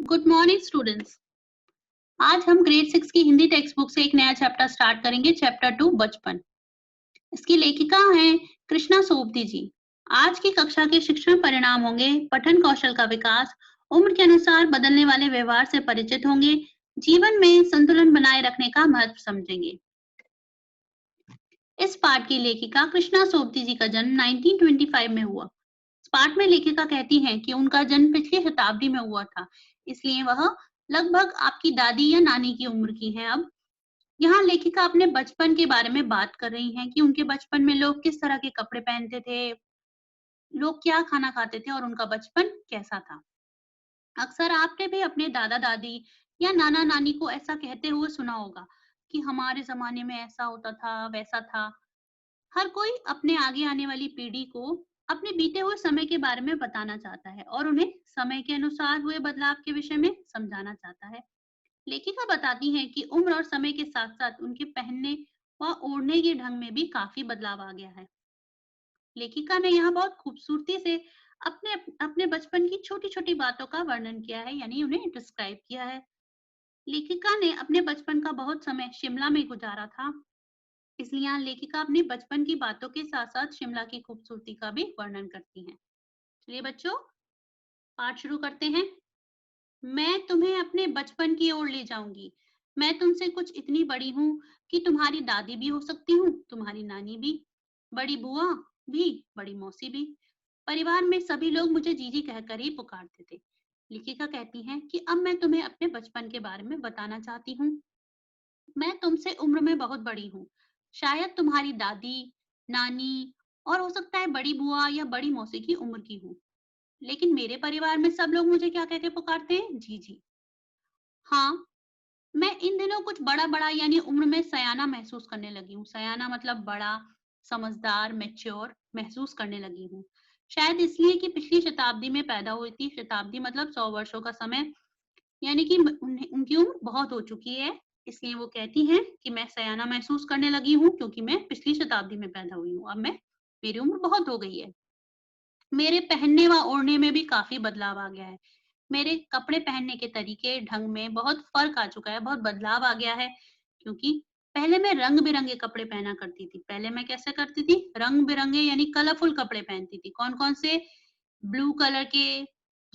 Good morning students. आज हम grade 6 की हिंदी टेक्स्ट बुक से एक नया चैप्टर स्टार्ट करेंगे, चैप्टर 2 बचपन। इसकी लेखिका हैं कृष्णा सोबती जी। आज की कक्षा के शिक्षण परिणाम होंगे पठन कौशल का विकास, उम्र के अनुसार बदलने वाले व्यवहार से परिचित होंगे, जीवन में संतुलन बनाए रखने का महत्व समझेंगे। इस पाठ की लेखिका कृष्णा सोबती जी का जन्म 1925 में हुआ। इस पाठ में लेखिका कहती हैं कि उनका जन्म पिछली शताब्दी में हुआ था, इसलिए वह लगभग आपकी दादी या नानी की उम्र की हैं अब। यहाँ लेखिका अपने बचपन के बारे में बात कर रही हैं कि उनके बचपन में लोग किस तरह के कपड़े पहनते थे, लोग क्या खाना खाते थे और उनका बचपन कैसा था। अक्सर आपने भी अपने दादा-दादी या नाना-नानी को ऐसा कहते हुए सुना होगा कि हमारे ज़माने में ऐसा होता था, वैसा था। हर कोई अपने आगे आने वाली पीढ़ी को अपने बीते हुए समय के बारे में बताना चाहता है और उन्हें समय के अनुसार हुए बदलाव के विषय में समझाना चाहता है। लेखिका बताती हैं कि उम्र और समय के साथ-साथ उनके पहनने व ओढ़ने के ढंग में भी काफी बदलाव आ गया है। लेखिका ने यहाँ बहुत खूबसूरती से अपने अपने बचपन की छोटी-छोटी बातों का वर्णन किया है, यानी उन्हें डिस्क्राइब किया है। लेखिका ने अपने बचपन का बहुत समय शिमला में गुजारा था, इसलिए यहाँ लेखिका अपने बचपन की बातों के साथ-साथ शिमला की खूबसूरती का भी वर्णन करती हैं। चलिए बच्चों, पाठ शुरू करते हैं। मैं तुम्हें अपने बचपन की ओर ले जाऊंगी। मैं तुमसे कुछ इतनी बड़ी हूँ कि तुम्हारी दादी भी हो सकती हूँ, तुम्हारी नानी भी, बड़ी बुआ भी, बड़ी मौसी भी। परिवार में सभी लोग मुझे जीजी कहकर ही पुकारते थे। लेखिका कहती हैं कि अब मैं तुम्हें अपने बचपन के बारे में बताना चाहती हूँ। मैं तुमसे उम्र में बहुत बड़ी हूँ, शायद तुम्हारी दादी, नानी और हो सकता है बड़ी बुआ या बड़ी मौसी की उम्र की हूँ। लेकिन मेरे परिवार में सब लोग मुझे क्या कह के पुकारते हैं? जीजी। हाँ, मैं इन दिनों कुछ बड़ा-बड़ा यानी उम्र में सयाना महसूस करने लगी हूँ। सयाना मतलब बड़ा, समझदार, मैच्योर महसूस करने लगी हूँ। शायद इसलिए कि पिछली शताब्दी में पैदा हुई थी। शताब्दी मतलब 100 वर्षों का समय, यानी कि उनकी उम्र बहुत हो चुकी है। इसलिए वो कहती हैं कि मैं सयाना महसूस करने लगी हूँ क्योंकि मैं पिछली शताब्दी में पैदा हुई हूँ। अब मेरी उम्र बहुत हो गई है। मेरे पहनने व ओढ़ने में भी काफ़ी बदलाव आ गया है। मेरे कपड़े पहनने के तरीके, ढंग में बहुत फ़र्क आ चुका है, बहुत बदलाव आ गया है, क्योंकि पहले मैं रंग-बिरंगे कपड़े पहना करती थी। पहले मैं कैसे करती थी? रंग-बिरंगे यानी कलरफुल कपड़े पहनती थी। कौन-कौन से? ब्लू कलर के,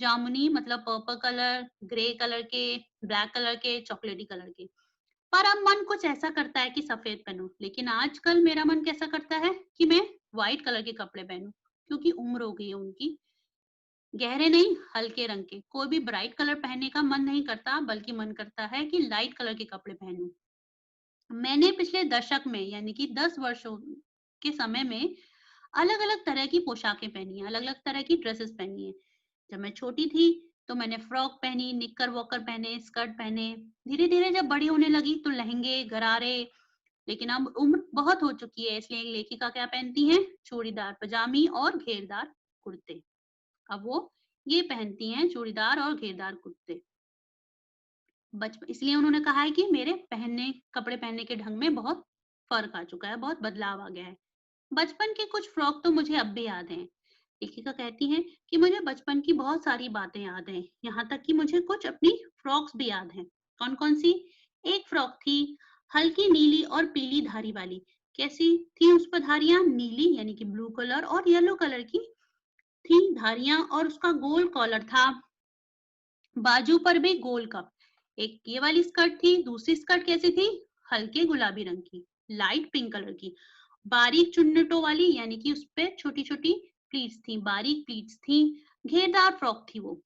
जामुनी मतलब पर्पल कलर, ग्रे कलर के, ब्लैक कलर के, चॉकलेटी कलर के। पर अब मन कुछ ऐसा करता है कि सफ़ेद पहनूँ, लेकिन आजकल मेरा मन कैसा करता है कि मैं व्हाइट कलर के कपड़े पहनूँ, क्योंकि उम्र हो गई है उनकी। गहरे नहीं, हल्के रंग के। कोई भी ब्राइट कलर पहनने का मन नहीं करता, बल्कि मन करता है कि लाइट कलर के कपड़े पहनूं। मैंने पिछले दशक में यानी कि 10 वर्षों के समय में अलग-अलग तरह की पोशाकें पहनी हैं, अलग-अलग तरह की ड्रेसेस पहनी हैं। जब मैं छोटी थी तो मैंने फ्रॉक पहनी, निक्कर वॉकर पहने, स्कर्ट पहने। धीरे-धीरे जब बड़ी होने लगी तो लहंगे, गरारे। लेकिन अब उम्र बहुत हो चुकी है, इसलिए लेखिका क्या पहनती हैं? चूड़ीदार पजामी और घेरदार कुर्ते। अब वो ये पहनती हैं चूड़ीदार और घेरदार कुर्ते। इसलिए उन्होंने कहा है कि मेरे कपड़े पहनने के ढंग में बहुत फ़र्क आ चुका है, बहुत बदलाव आ गया है। बचपन के कुछ फ्रॉक तो मुझे अब भी याद हैं। लेखिका कहती हैं कि मुझे बचपन की बहुत सारी बातें याद हैं, यहाँ तक कि मुझे कुछ अपनी फ्रॉक्स भी याद हैं। कौन-कौन सी? एक फ्रॉक थी हल्की नीली और पीली धारी वाली। कैसी थी उस पर धारियाँ? नीली यानी कि ब्लू कलर और येलो कलर की थी धारियाँ, और उसका गोल कॉलर था, बाजू पर भी गोल कप। एक ये वाली स्कर्ट थी, दूसरी स्कर्ट कैसी थी? हल्के गुलाबी रंग की, लाइट पिंक कलर की, बारीक चुन्नटों वाली, यानी कि उस पे छोटी-छोटी प्लीट्स थी, बारीक प्लीट्स थी, घेरदार फ्रॉक थी वो।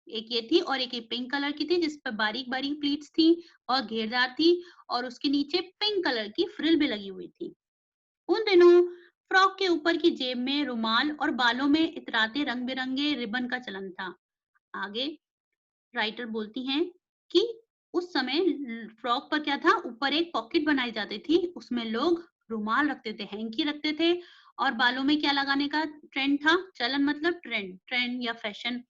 एक ये थी और एक ये पिंक कलर की थी जिस पे बारीक-बारीक प्लीट्स थी और घेरदार थी, और उसके नीचे पिंक कलर की फ्रिल भी लगी हुई थी। उन दिनों फ्रॉक के ऊपर की जेब में रुमाल और बालों में इतराते रंग-बिरंगे रिबन का चलन था। आगे राइटर बोलती हैं कि उस समय फ्रॉक पर क्या था, ऊपर एक पॉकेट बनाई जाती थी, उसमें लोग रुमाल रखते थे, हैंकी रखते थे, और बालों में क्या लगाने का ट्रेंड था? चलन मतलब ट्रेंड, ट्रेंड या फैशन,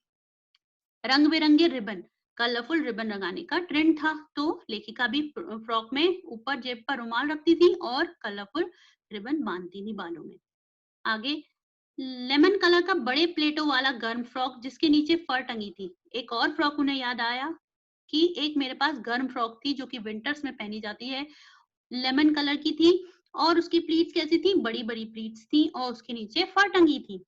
रंग बिरंगे रिबन, कलरफुल रिबन लगाने का ट्रेंड था। तो लेखिका भी फ्रॉक में ऊपर जेब पर रुमाल रखती थी और कलरफुल रिबन बांधती थी बालों में। आगे लेमन कलर का बड़े प्लेटों वाला गर्म फ्रॉक जिसके नीचे फर टंगी थी। एक और फ्रॉक उन्हें याद आया कि एक मेरे पास गर्म फ्रॉक थी जो कि विंटर्स में पहनी जाती है, लेमन कलर की थी और उसकी प्लीट्स कैसी थी? बड़ी-बड़ी प्लीट्स थी और उसके नीचे फर टंगी थी।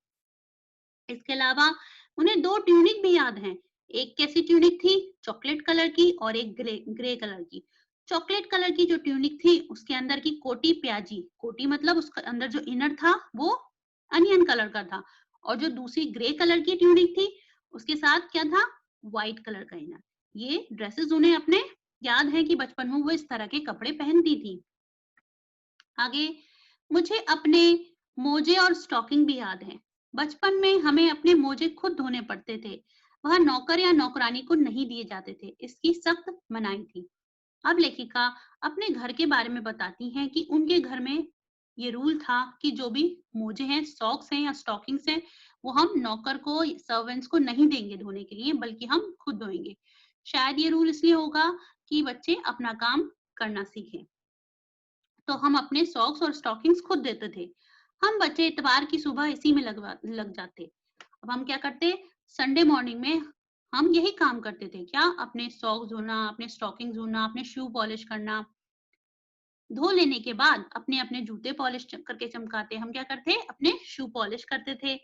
इसके अलावा उन्हें 2 ट्यूनिक भी याद हैं। एक कैसी ट्यूनिक थी? चॉकलेट कलर की और एक ग्रे ग्रे कलर की। चॉकलेट कलर की जो ट्यूनिक थी उसके अंदर की कोटी प्याजी, कोटी मतलब उसके अंदर जो इनर था वो अनियन कलर का था और जो दूसरी ग्रे कलर की ट्यूनिक थी उसके साथ क्या था? व्हाइट कलर का इनर। ये ड्रेसेस उन्हें अपने याद है कि बचपन में वो इस तरह के कपड़े पहनती थी। आगे मुझे अपने मोजे और स्टॉकिंग भी याद हैं। बचपन में हमें अपने मोजे खुद धोने पड़ते थे। वह नौकर या नौकरानी को नहीं दिए जाते थे। इसकी सख्त मनाही थी। अब लेखिका अपने घर के बारे में बताती हैं कि उनके घर में ये रूल था कि जो भी मोजे हैं, सॉक्स हैं या स्टॉकिंग्स हैं, वो हम नौकर को, सर्वेंट्स को नहीं देंगे धोने के लिए, बल्कि हम खुद धोएंगे। शायद ये रूल इसलिए होगा कि बच्चे अपना काम करना सीखें। तो हम अपने सॉक्स और स्टॉकिंग्स खुद देते थे। हम बच्चे इतवार की सुबह इसी में लग जाते। अब हम क्या करते? संडे मॉर्निंग में हम यही काम करते थे। क्या? अपने सॉक्स धोना, अपने स्टॉकिंग्स धोना, अपने शू पॉलिश करना। धो लेने के बाद अपने-अपने जूते पॉलिश करके चमकाते। हम क्या करते? अपने शू पॉलिश करते थे।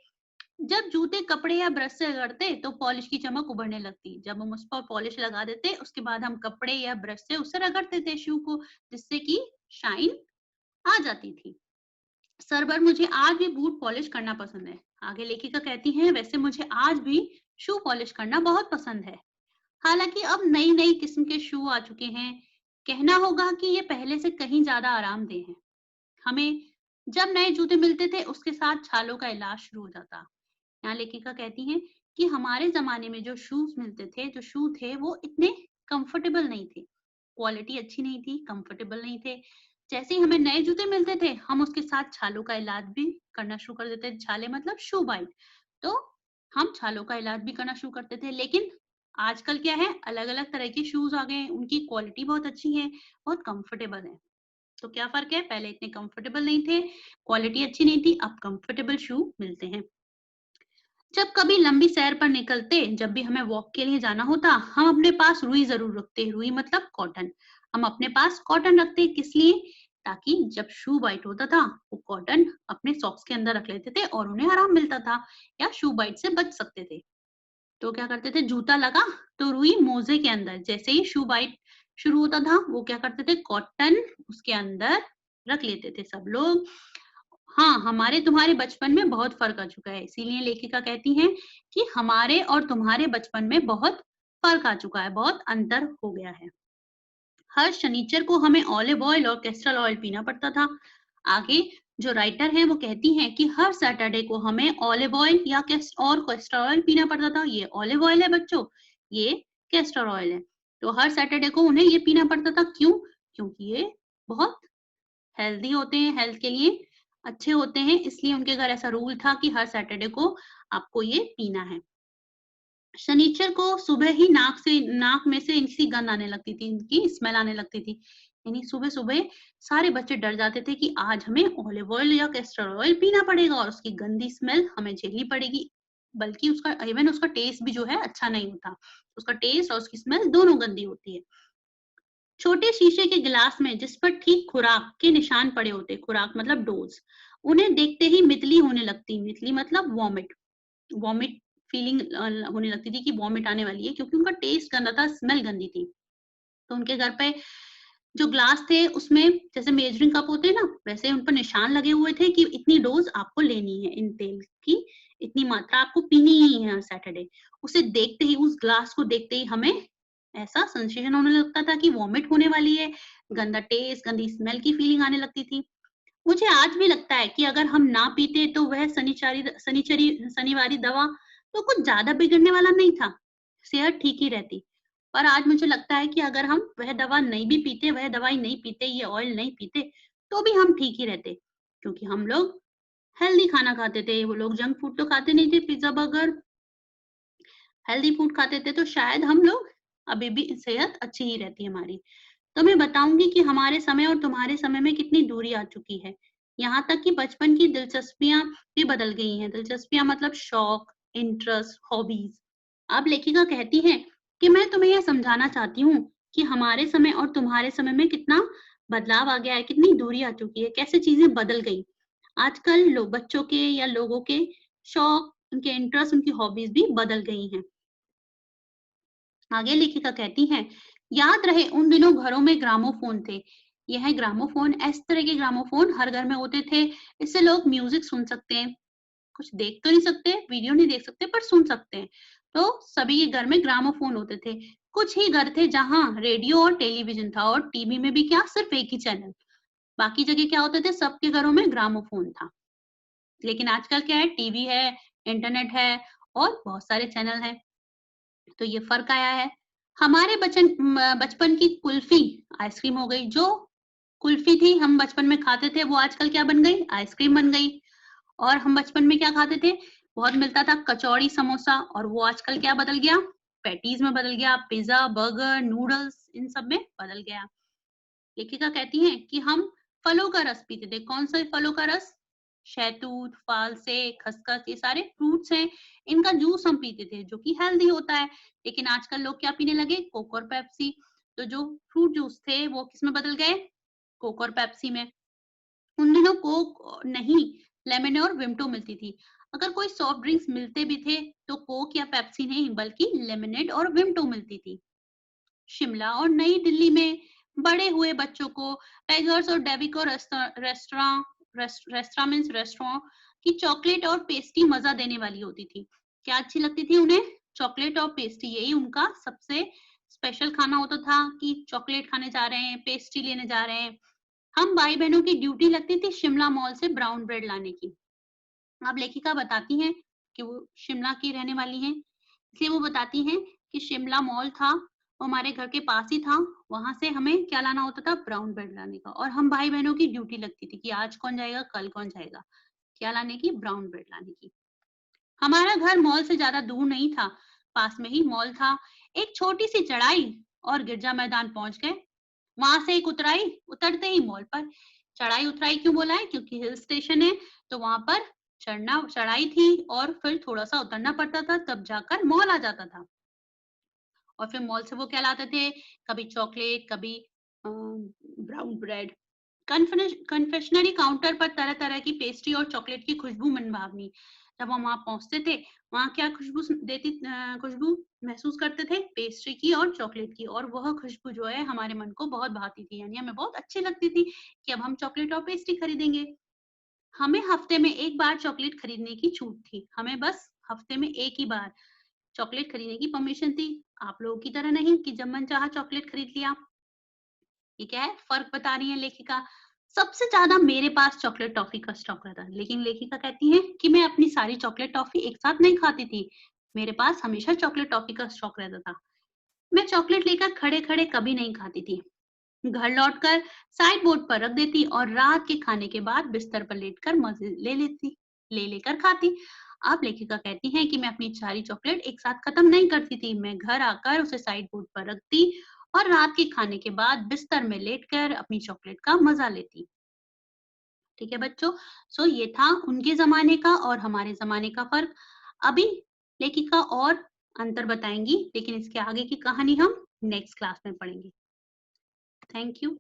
जब जूते कपड़े या ब्रश से रगड़ते तो पॉलिश की चमक उभरने लगती। जब हम उस पर पॉलिश लगा देते, उसके बाद हम कपड़े या ब्रश से उसे रगड़ते थे शू को, जिससे कि शाइन आ जाती थी। सरबर मुझे आज भी बूट पॉलिश करना पसंद है। आगे लेखिका कहती हैं, वैसे मुझे आज भी शू पॉलिश करना बहुत पसंद है। हालांकि अब नई नई किस्म के शू आ चुके हैं। कहना होगा कि ये पहले से कहीं ज्यादा आरामदेह हैं। हमें जब नए जूते मिलते थे उसके साथ छालों का इलाज शुरू हो जाता। यहाँ लेखिका कहती हैं कि हमारे जमाने में जो शूज मिलते थे, जो शू थे, वो इतने कंफर्टेबल नहीं थे। क्वालिटी अच्छी नहीं थी, कंफर्टेबल नहीं थे। जैसे ही हमें नए जूते मिलते थे, हम उसके साथ छालों का इलाज भी करना शुरू कर देते थे। छाले मतलब शू बाइट। तो हम छालों का इलाज भी करना शुरू करते थे। लेकिन आजकल क्या है, अलग-अलग तरह के शूज आ गए हैं, उनकी क्वालिटी बहुत अच्छी है, बहुत कंफर्टेबल है। तो क्या फ़र्क है? पहले इतने कंफर्टेबल नहीं थे, क्वालिटी अच्छी नहीं थी, अब कंफर्टेबल शू मिलते हैं। जब कभी लंबी सैर पर निकलते, जब भी हमें वॉक के लिए जाना होता, हम अपने पास रुई ज़रूर रखते। रुई मतलब कॉटन। हम अपने पास कॉटन रखते किस लिए? ताकि जब शू बाइट होता था, वो कॉटन अपने सॉक्स के अंदर रख लेते थे और उन्हें आराम मिलता था या शू बाइट से बच सकते थे। तो क्या करते थे? जूता लगा तो रुई मोजे के अंदर, जैसे ही शू बाइट शुरू होता था, वो क्या करते थे? कॉटन उसके अंदर रख लेते थे सब लोग। हाँ, हमारे तुम्हारे बचपन में बहुत फ़र्क आ चुका है। इसीलिए लेखिका कहती हैं कि हमारे और तुम्हारे बचपन में बहुत फ़र्क आ चुका है, बहुत अंतर हो गया है। हर शनिचर को हमें ऑलिव ऑयल और कैस्टर ऑयल पीना पड़ता था। आगे जो राइटर हैं वो कहती हैं कि हर सैटरडे को हमें ऑलिव ऑयल या कैस्टर ऑयल पीना पड़ता था। ये ऑलिव ऑयल है बच्चों, ये कैस्टर ऑयल है। तो हर सैटरडे को उन्हें ये पीना पड़ता था। क्यों? क्योंकि ये बहुत हेल्दी होते हैं, हेल्थ के लिए अच्छे होते हैं, इसलिए उनके घर ऐसा रूल था कि हर सैटरडे को आपको ये पीना है। शनिचर को सुबह ही नाक में से इनसी गंध आने लगती थी, इनकी स्मेल आने लगती थी। यानी सुबह-सुबह सारे बच्चे डर जाते थे कि आज हमें ऑलिव ऑयल या कैस्टर ऑयल पीना पड़ेगा और उसकी गंदी स्मेल हमें झेलनी पड़ेगी। बल्कि उसका इवन उसका टेस्ट भी जो है अच्छा नहीं होता। उसका टेस्ट और उसकी स्मेल दोनों गंदी होती है। छोटे शीशे के गिलास में जिस पर ठीक खुराक के निशान पड़े होते, खुराक मतलब डोज, उन्हें देखते ही मितली होने लगती। मितली मतलब वॉमिट, वॉमिट फीलिंग होने लगती थी कि वॉमिट आने वाली है, क्योंकि उनका टेस्ट गंदा था, स्मेल गंदी थी। तो उनके घर पे जो ग्लास थे उसमें जैसे मेजरिंग कप होते हैं ना, वैसे उन पर निशान लगे हुए थे कि इतनी डोज आपको लेनी है, इन तेल की इतनी मात्रा आपको पीनी ही है सैटरडे। उसे देखते ही, उस ग्लास को देखते ही हमें ऐसा सेंसेशन होने लगता था कि वॉमिट होने वाली है, गंदा टेस्ट, गंदी स्मेल की फीलिंग आने लगती थी। मुझे आज भी लगता है कि अगर हम ना पीते तो वह शनिवारी दवा तो कुछ ज़्यादा बिगड़ने वाला नहीं था, सेहत ठीक ही रहती। पर आज मुझे लगता है कि अगर हम वह दवा नहीं भी पीते, वह दवाई नहीं पीते, ये ऑयल नहीं पीते, तो भी हम ठीक ही रहते। क्योंकि हम लोग हेल्दी खाना खाते थे, वो लोग जंक फूड तो खाते नहीं थे, पिज़्ज़ा, बर्गर, हेल्दी फूड खाते थे, तो शायद हम लोग अभी भी सेहत अच्छी ही रहती हमारी। तो मैं बताऊँगी कि हमारे समय और तुम्हारे समय में कितनी दूरी आ चुकी है। यहाँ तक कि बचपन की दिलचस्पियां भी बदल गई हैं। दिलचस्पियां मतलब शौक, इंटरेस्ट, हॉबीज। अब लेखिका कहती है कि मैं तुम्हें यह समझाना चाहती हूँ कि हमारे समय और तुम्हारे समय में कितना बदलाव आ गया है, कितनी दूरी आ चुकी है, कैसे चीजें बदल गई। आजकल लोग, बच्चों के या लोगों के शौक, उनके इंटरेस्ट, उनकी हॉबीज भी बदल गई हैं। आगे लेखिका कहती हैं, याद रहे उन दिनों घरों में ग्रामोफोन थे। यह है ग्रामोफोन। इस तरह के ग्रामोफोन हर घर में होते थे। इससे लोग म्यूजिक सुन सकते हैं। कुछ देख तो नहीं सकते, वीडियो नहीं देख सकते, पर सुन सकते हैं। तो सभी के घर में ग्रामोफोन होते थे। कुछ ही घर थे जहां रेडियो और टेलीविजन था, और टीवी में भी क्या, सिर्फ एक ही चैनल। बाकी जगह क्या होते थे, सबके घरों में ग्रामोफोन था। लेकिन आजकल क्या है, टीवी है, इंटरनेट है और बहुत सारे चैनल हैं। तो ये फर्क आया है। हमारे बचपन की कुल्फी आइसक्रीम हो गई। जो कुल्फी थी हम बचपन में खाते थे, वो आजकल क्या बन गई, आइसक्रीम बन गई। और हम बचपन में क्या खाते थे, बहुत मिलता था कचौड़ी, समोसा, और वो आजकल क्या बदल गया, पैटीज में बदल गया, पिज्जा, बर्गर, नूडल्स, इन सब में बदल गया। लेखिका कहती है कि हम फलों का रस पीते थे। कौन सा फलों का रस, शहतूत, फालसे, खसखस, ये सारे फ्रूट्स हैं। इनका जूस हम पीते थे, जो कि हेल्दी होता है। लेकिन आजकल लोग क्या पीने लगे, कोक और पेप्सी। तो जो फ्रूट जूस थे वो किस में बदल गए, कोक और पेप्सी में। उन दिनों कोक नहीं, लेमन और विमटो मिलती थी। अगर कोई सॉफ्ट ड्रिंक्स मिलते भी थे तो कोक या पेप्सी नहीं, बल्कि लेमनेड और विमटो मिलती थी। शिमला और नई दिल्ली में बड़े हुए बच्चों को टाइगर्स और डेविको रेस्टोरेंट मीन्स रेस्टोरेंट की चॉकलेट और पेस्ट्री मजा देने वाली होती थी। क्या अच्छी लगती थी उन्हें, चॉकलेट और पेस्ट्री। यही उनका सबसे स्पेशल खाना होता था कि चॉकलेट खाने जा रहे हैं, पेस्ट्री लेने जा रहे हैं। हम भाई बहनों की ड्यूटी लगती थी शिमला मॉल से ब्राउन ब्रेड लाने की। अब लेखिका बताती हैं कि वो शिमला की रहने वाली हैं, इसलिए वो बताती हैं कि शिमला मॉल था, वो हमारे घर के पास ही था। वहां से हमें क्या लाना होता था, ब्राउन ब्रेड लाने का। और हम भाई बहनों की ड्यूटी लगती थी कि आज कौन जाएगा, कल कौन जाएगा, क्या लाने की, ब्राउन ब्रेड लाने की। हमारा घर मॉल से ज्यादा दूर नहीं था, पास में ही मॉल था। एक छोटी सी चढ़ाई और गिरजा मैदान पहुंच गए। वहां से एक उतराई, उतरते ही मॉल पर। चढ़ाई उतराई क्यों बोला है, क्योंकि हिल स्टेशन है, तो वहां पर चढ़ना, चढ़ाई थी और फिर थोड़ा सा उतरना पड़ता था, तब जाकर मॉल आ जाता था। और फिर मॉल से वो क्या लाते थे, कभी चॉकलेट, कभी ब्राउन ब्रेड। कन्फेक्शनरी काउंटर पर तरह तरह की पेस्ट्री और चॉकलेट की खुशबू मनभावनी। जब हम वहां पहुंचते थे, वहां क्या खुशबू खुशबू महसूस करते थे, पेस्ट्री की और चॉकलेट की। और वह खुशबू जो है हमारे मन को बहुत भाती थी, यानी हमें बहुत अच्छी लगती थी कि अब हम चॉकलेट और पेस्ट्री खरीदेंगे। हमें हफ्ते में एक बार चॉकलेट खरीदने की छूट थी। हमें बस हफ्ते में एक ही बार चॉकलेट खरीदने की परमिशन थी। आप लोगों की तरह नहीं कि जब मन चाहा चॉकलेट खरीद लिया। ठीक है, फर्क बता रही है लेखिका। सबसे ज्यादा मेरे पास चॉकलेट टॉफी का स्टॉक रहता है, लेकिन लेखिका कहती है कि मैं अपनी सारी चॉकलेट टॉफी एक साथ नहीं खाती थी। मेरे पास हमेशा चॉकलेट टॉफी का स्टॉक रहता था। मैं चॉकलेट लेकर खड़े खड़े कभी नहीं खाती थी। घर लौटकर साइड बोर्ड पर रख देती और रात के खाने के बाद बिस्तर पर लेटकर मजे ले लेकर खाती। अब लेखिका कहती हैं कि मैं अपनी सारी चॉकलेट एक साथ खत्म नहीं करती थी। मैं घर आकर उसे साइड बोर्ड पर रखती और रात के खाने के बाद बिस्तर में लेटकर अपनी चॉकलेट का मजा लेती। ठीक है बच्चों, सो ये था उनके जमाने का और हमारे जमाने का फर्क। अभी लेखिका और अंतर बताएंगी, लेकिन इसके आगे की कहानी हम नेक्स्ट क्लास में पढ़ेंगे। Thank you.